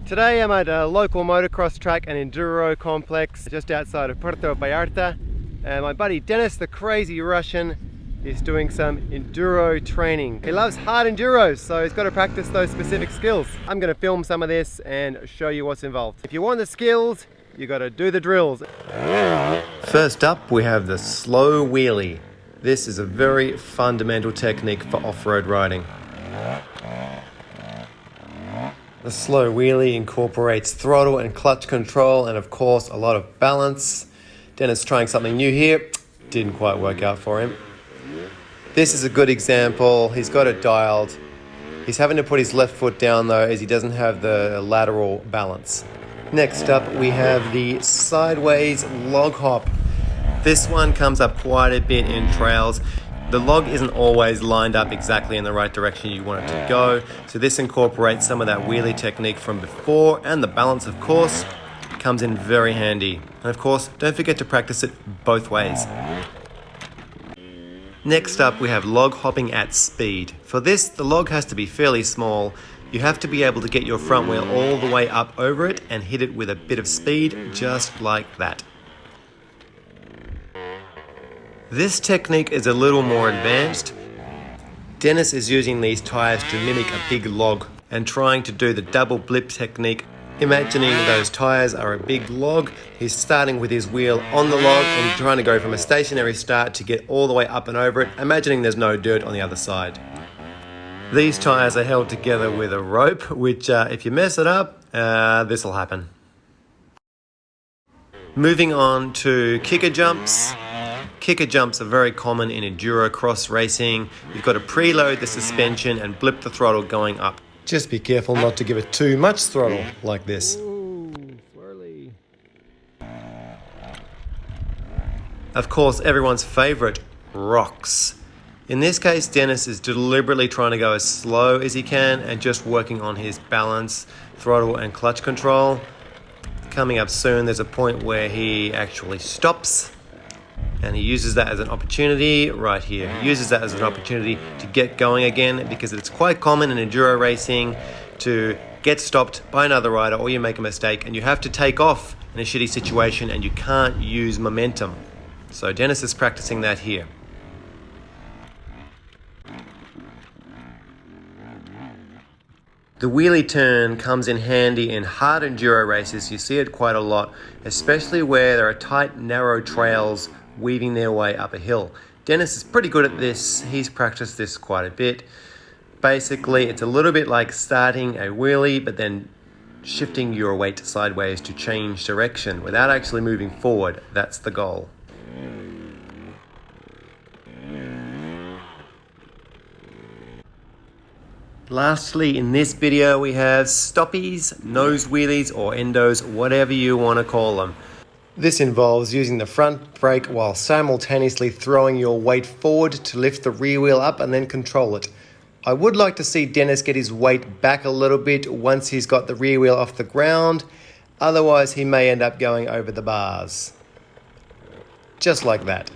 Today I'm at a local motocross track and enduro complex just outside of Puerto Vallarta, and my buddy Dennis, the crazy Russian, is doing some enduro training. He loves hard enduros, so he's got to practice those specific skills. I'm going to film some of this and show you what's involved. If you want the skills, you got to do the drills. First up, we have the slow wheelie. This is a very fundamental technique for off-road riding. The slow wheelie incorporates throttle and clutch control and of course a lot of balance. Dennis trying something new here, didn't quite work out for him. This is a good example, he's got it dialed. He's having to put his left foot down though as he doesn't have the lateral balance. Next up we have the sideways log hop. This one comes up quite a bit in trails. The log isn't always lined up exactly in the right direction you want it to go, so this incorporates some of that wheelie technique from before, and the balance of course comes in very handy. And of course, don't forget to practice it both ways. Next up we have log hopping at speed. For this, the log has to be fairly small. You have to be able to get your front wheel all the way up over it and hit it with a bit of speed, just like that. This technique is a little more advanced. Dennis is using these tires to mimic a big log and trying to do the double blip technique. Imagining those tires are a big log, he's starting with his wheel on the log and trying to go from a stationary start to get all the way up and over it, imagining there's no dirt on the other side. These tires are held together with a rope, which if you mess it up, this will happen. Moving on to kicker jumps. Kicker jumps are very common in enduro cross racing. You've got to preload the suspension and blip the throttle going up. Just be careful not to give it too much throttle like this. Ooh, swirly. Of course, everyone's favorite, rocks. In this case, Dennis is deliberately trying to go as slow as he can and just working on his balance, throttle and clutch control. Coming up soon, there's a point where he actually stops. And he uses that as an opportunity right here. He uses that as an opportunity to get going again, because it's quite common in enduro racing to get stopped by another rider or you make a mistake and you have to take off in a shitty situation and you can't use momentum. So Dennis is practicing that here. The wheelie turn comes in handy in hard enduro races. You see it quite a lot, especially where there are tight, narrow trails weaving their way up a hill. Dennis is pretty good at this. He's practiced this quite a bit. Basically, it's a little bit like starting a wheelie, but then shifting your weight sideways to change direction without actually moving forward. That's the goal. Lastly, in this video, we have stoppies, nose wheelies, or endos, whatever you want to call them. This involves using the front brake while simultaneously throwing your weight forward to lift the rear wheel up and then control it. I would like to see Dennis get his weight back a little bit once he's got the rear wheel off the ground, otherwise he may end up going over the bars. Just like that.